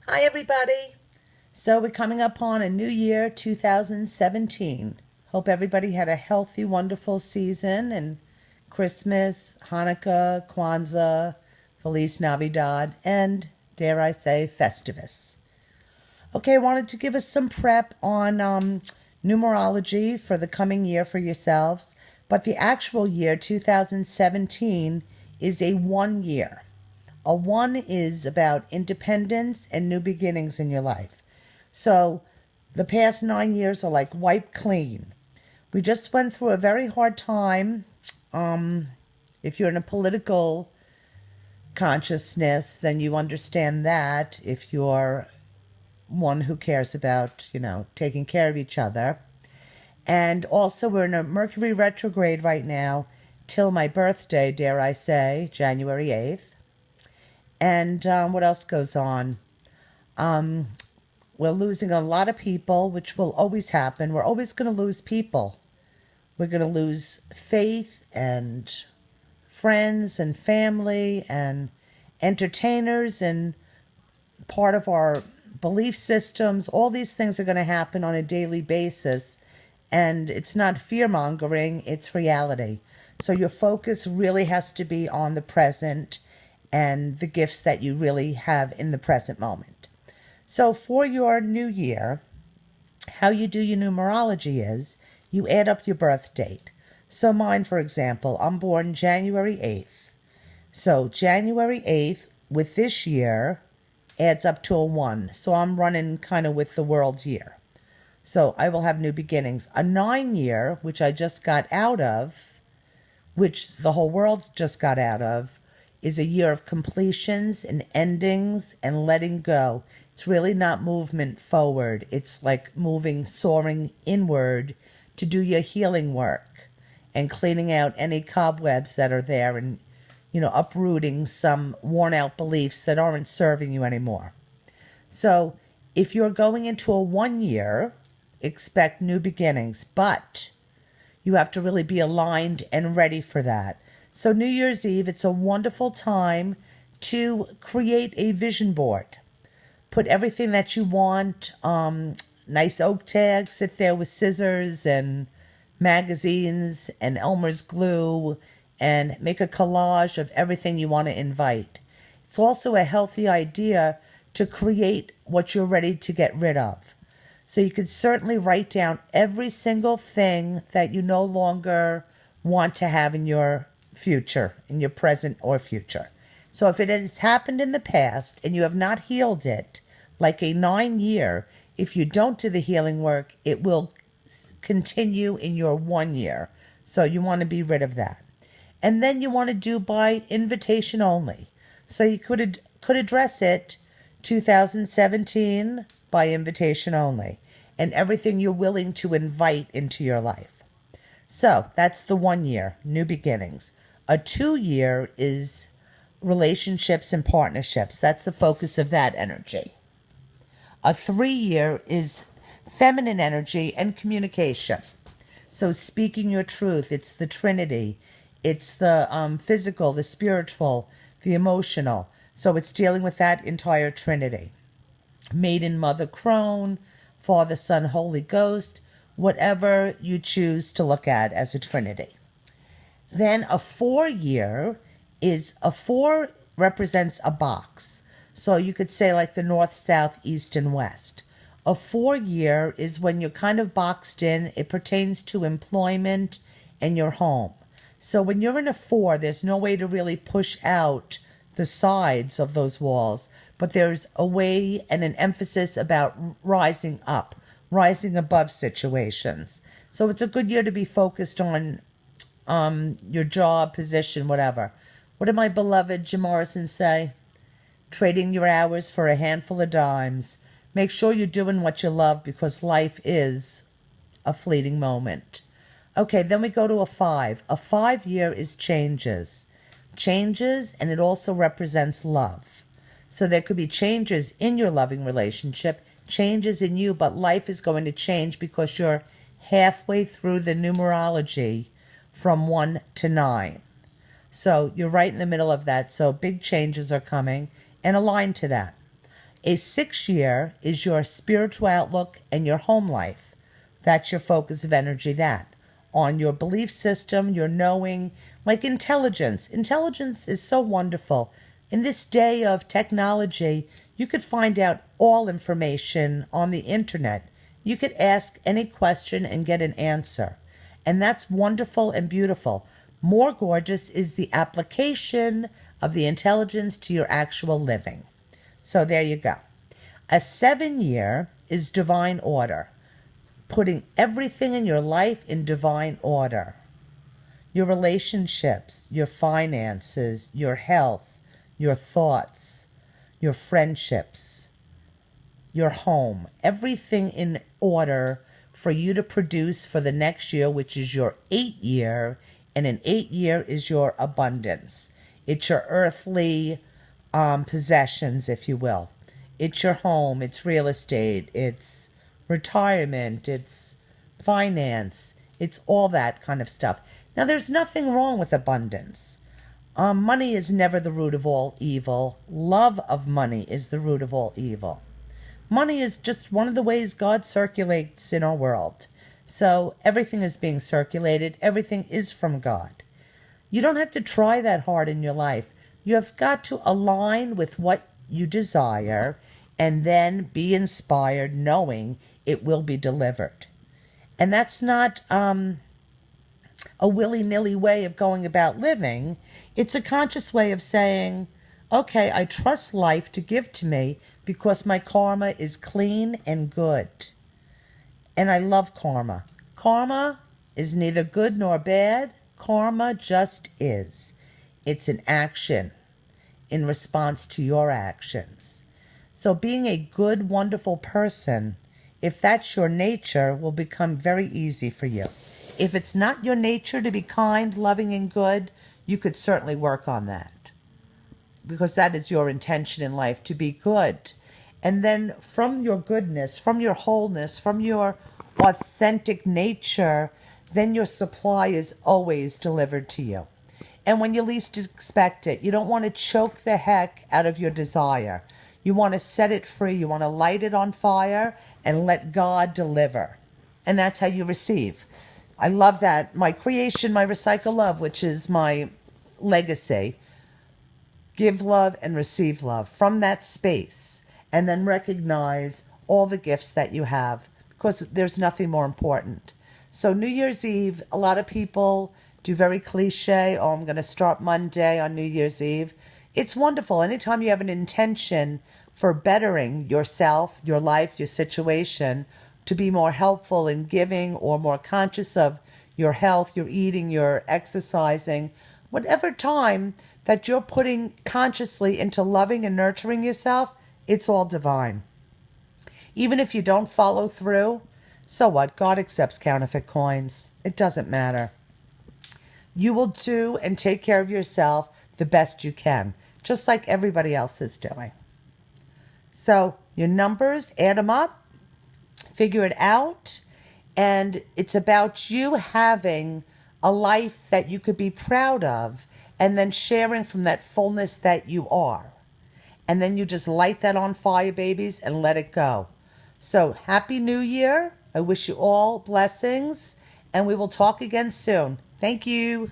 Hi, everybody. So we're coming up on a new year, 2017. Hope everybody had a healthy, wonderful season and Christmas, Hanukkah, Kwanzaa, Feliz Navidad, and, dare I say, Festivus. Okay, I wanted to give us some prep on numerology for the coming year for yourselves, but the actual year, 2017, is a 1 year. A one is about independence and new beginnings in your life. So the past 9 years are like wiped clean. We just went through a very hard time. If you're in a political consciousness, then you understand that. If you're one who cares about, taking care of each other. And also, we're in a Mercury retrograde right now till my birthday, dare I say, January 8th. And what else goes on? Um, we're losing a lot of people, which will always happen. We're always going to lose people. We're going to lose faith and friends and family and entertainers and part of our belief systems. All these things are going to happen on a daily basis. And it's not fear-mongering, it's reality. So your focus really has to be on the present and the gifts that you really have in the present moment. So for your new year, how you do your numerology is you add up your birth date. So mine, for example, I'm born January 8th. So January 8th with this year adds up to a 1. So I'm running kind of with the world year. So I will have new beginnings. A 9 year, which I just got out of, which the whole world just got out of, is a year of completions and endings and letting go. It's really not movement forward. It's like moving, soaring inward to do your healing work and cleaning out any cobwebs that are there and, uprooting some worn out beliefs that aren't serving you anymore. So if you're going into a 1 year, expect new beginnings, but you have to really be aligned and ready for that. So New Year's Eve, it's a wonderful time to create a vision board. Put everything that you want, nice oak tags, sit there with scissors and magazines and Elmer's glue and make a collage of everything you want to invite. It's also a healthy idea to create what you're ready to get rid of. So you could certainly write down every single thing that you no longer want to have in your future, in your present or future. So if it has happened in the past and you have not healed it, like a 9 year, if you don't do the healing work, it will continue in your 1 year. So you want to be rid of that. And then you want to do by invitation only. So you could address it 2017 by invitation only, and everything you're willing to invite into your life. So that's the 1 year, new beginnings. A 2 year is relationships and partnerships. That's the focus of that energy. A 3 year is feminine energy and communication. So speaking your truth, it's the Trinity. It's the physical, the spiritual, the emotional. So it's dealing with that entire Trinity. Maiden, Mother, Crone, Father, Son, Holy Ghost, whatever you choose to look at as a Trinity. Then a 4 year is a 4 represents a box. So you could say like the north, south, east, and west. A 4 year is when you're kind of boxed in. It pertains to employment and your home. So when you're in a 4, there's no way to really push out the sides of those walls, but there's a way and an emphasis about rising up, rising above situations. So it's a good year to be focused on your job, position, whatever. What did my beloved Jim Morrison say? Trading your hours for a handful of dimes. Make sure you're doing what you love because life is a fleeting moment. Okay, then we go to a 5. A 5 year is changes. Changes, and it also represents love. So there could be changes in your loving relationship, changes in you, but life is going to change because you're halfway through the numerology from 1 to 9. So you're right in the middle of that. So big changes are coming and align to that. A 6-year is your spiritual outlook and your home life. That's your focus of energy, that. On your belief system, your knowing, like intelligence. Intelligence is so wonderful. In this day of technology, you could find out all information on the internet. You could ask any question and get an answer. And that's wonderful and beautiful. More gorgeous is the application of the intelligence to your actual living. So there you go. A 7-year is divine order, putting everything in your life in divine order. Your relationships, your finances, your health, your thoughts, your friendships, your home, everything in order for you to produce for the next year, which is your 8-year, and an 8-year is your abundance. It's your earthly possessions, if you will. It's your home, it's real estate, it's retirement, it's finance, it's all that kind of stuff. Now, there's nothing wrong with abundance. Money is never the root of all evil. Love of money is the root of all evil. Money is just one of the ways God circulates in our world. So everything is being circulated. Everything is from God. You don't have to try that hard in your life. You have got to align with what you desire and then be inspired knowing it will be delivered. And that's not a willy-nilly way of going about living. It's a conscious way of saying, okay, I trust life to give to me because my karma is clean and good. And I love karma. Karma is neither good nor bad. Karma just is. It's an action in response to your actions. So being a good, wonderful person, if that's your nature, will become very easy for you. If it's not your nature to be kind, loving, and good, you could certainly work on that. Because that is your intention in life, to be good. And then from your goodness, from your wholeness, from your authentic nature, then your supply is always delivered to you. And when you least expect it, you don't want to choke the heck out of your desire. You want to set it free. You want to light it on fire and let God deliver. And that's how you receive. I love that. My creation, my recycle love, which is my legacy. Give love and receive love from that space. And then recognize all the gifts that you have, because there's nothing more important. So New Year's Eve, a lot of people do very cliche, oh, I'm going to start Monday on New Year's Eve. It's wonderful. Anytime you have an intention for bettering yourself, your life, your situation, to be more helpful in giving or more conscious of your health, your eating, your exercising, whatever time that you're putting consciously into loving and nurturing yourself, it's all divine. Even if you don't follow through, so what? God accepts counterfeit coins. It doesn't matter. You will do and take care of yourself the best you can, just like everybody else is doing. So your numbers, add them up, figure it out, and it's about you having a life that you could be proud of and then sharing from that fullness that you are. And then you just light that on fire, babies, and let it go. So Happy New Year. I wish you all blessings, and we will talk again soon. Thank you.